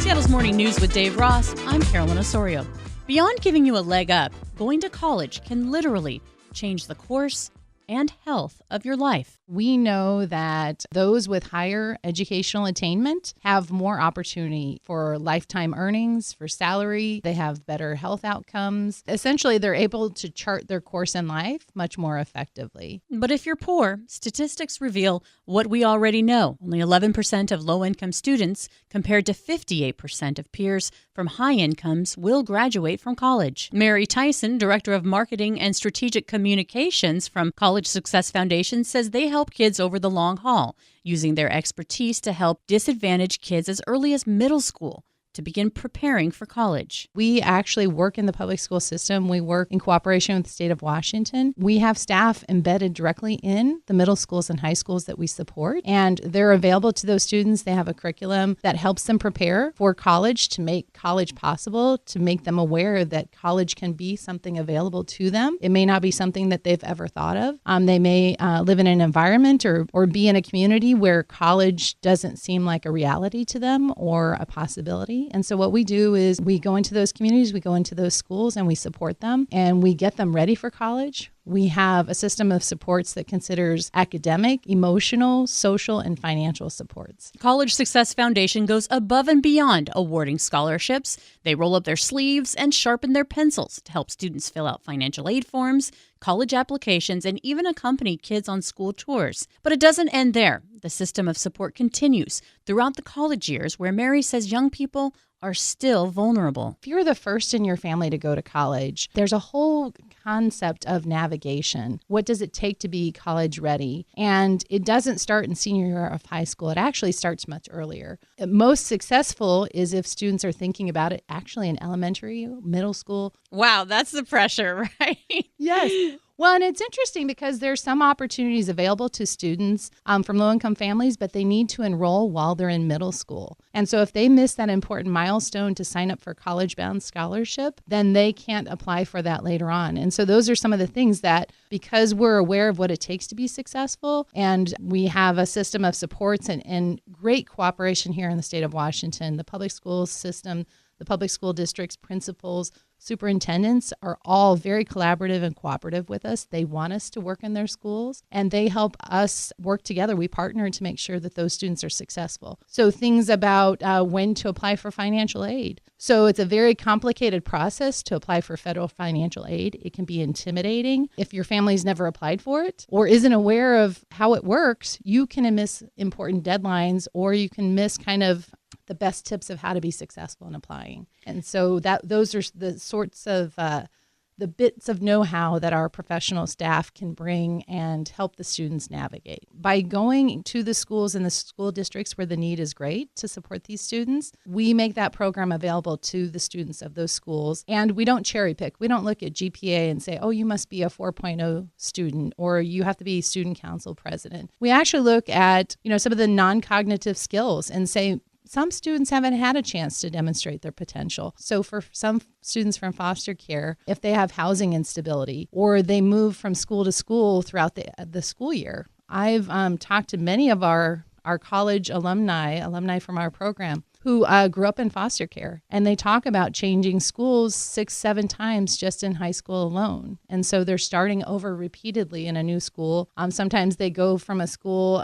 Seattle's Morning News with Dave Ross. I'm Carolyn Osorio. Beyond giving you a leg up, going to college can literally change the course and health of your life. We know that those with higher educational attainment have more opportunity for lifetime earnings, for salary. They have better health outcomes. Essentially, they're able to chart their course in life much more effectively. But if you're poor, statistics reveal what we already know. Only 11% of low-income students, compared to 58% of peers from high incomes, will graduate from college. Mary Tyson, Director of Marketing and Strategic Communications from College Success Foundation, says they help kids over the long haul, using their expertise to help disadvantaged kids as early as middle school to begin preparing for college. We actually work in the public school system. We work in cooperation with the state of Washington. We have staff embedded directly in the middle schools and high schools that we support, and they're available to those students. They have a curriculum that helps them prepare for college, to make college possible, to make them aware that college can be something available to them. It may not be something that they've ever thought of. They may live in an environment or be in a community where college doesn't seem like a reality to them or a possibility. And so what we do is we go into those communities, we go into those schools, and we support them, and we get them ready for college. We have a system of supports that considers academic, emotional, social, and financial supports. College Success Foundation goes above and beyond awarding scholarships. They roll up their sleeves and sharpen their pencils to help students fill out financial aid forms, college applications, and even accompany kids on school tours. But it doesn't end there. The system of support continues throughout the college years, where Mary says young people are still vulnerable. If you're the first in your family to go to college, there's a whole concept of navigation. What does it take to be college ready? And it doesn't start in senior year of high school. It actually starts much earlier. Most successful is if students are thinking about it actually in elementary, middle school. Wow, that's the pressure, right? Yes. Well, and it's interesting because there's some opportunities available to students from low-income families, but they need to enroll while they're in middle school. And so if they miss that important milestone to sign up for college-bound scholarship, then they can't apply for that later on. And so those are some of the things that, because we're aware of what it takes to be successful, and we have a system of supports and great cooperation here in the state of Washington, the public school system, the public school districts, principals, superintendents are all very collaborative and cooperative with us. They want us to work in their schools, and they help us work together. We partner to make sure that those students are successful. So things about when to apply for financial aid. So it's a very complicated process to apply for federal financial aid. It can be intimidating. If your family's never applied for it or isn't aware of how it works, you can miss important deadlines, or you can miss kind of the best tips of how to be successful in applying. And so those are the sorts of the bits of know-how that our professional staff can bring and help the students navigate. By going to the schools and the school districts where the need is great to support these students, we make that program available to the students of those schools. And we don't cherry pick. We don't look at GPA and say, oh, you must be a 4.0 student, or you have to be student council president. We actually look at, some of the non-cognitive skills and say, some students haven't had a chance to demonstrate their potential. So for some students from foster care, if they have housing instability or they move from school to school throughout the school year, I've talked to many of our college alumni from our program who grew up in foster care, and they talk about changing schools 6-7 times just in high school alone. And so they're starting over repeatedly in a new school. Sometimes they go from a school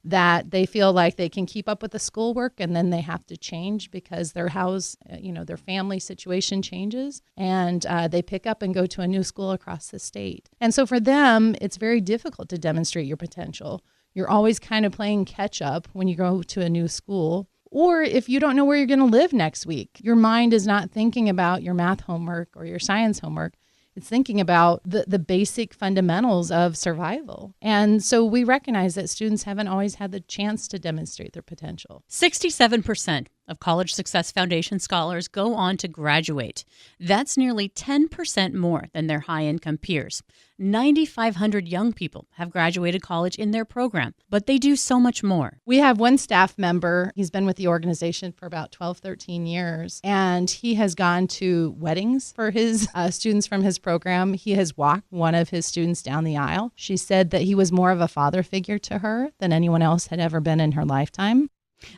that they feel like they can keep up with the schoolwork, and then they have to change because their their family situation changes, and they pick up and go to a new school across the state. And so for them, it's very difficult to demonstrate your potential. You're always kind of playing catch up when you go to a new school. Or if you don't know where you're going to live next week, your mind is not thinking about your math homework or your science homework. It's thinking about the basic fundamentals of survival. And so we recognize that students haven't always had the chance to demonstrate their potential. 67% of College Success Foundation scholars go on to graduate. That's nearly 10% more than their high-income peers. 9,500 young people have graduated college in their program, but they do so much more. We have one staff member. He's been with the organization for about 12, 13 years, and he has gone to weddings for his students from his program. He has walked one of his students down the aisle. She said that he was more of a father figure to her than anyone else had ever been in her lifetime.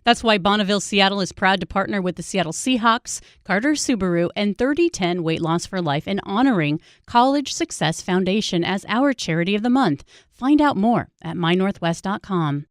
That's why Bonneville, Seattle is proud to partner with the Seattle Seahawks, Carter Subaru, and 3010 Weight Loss for Life in honoring College Success Foundation as our charity of the month. Find out more at mynorthwest.com.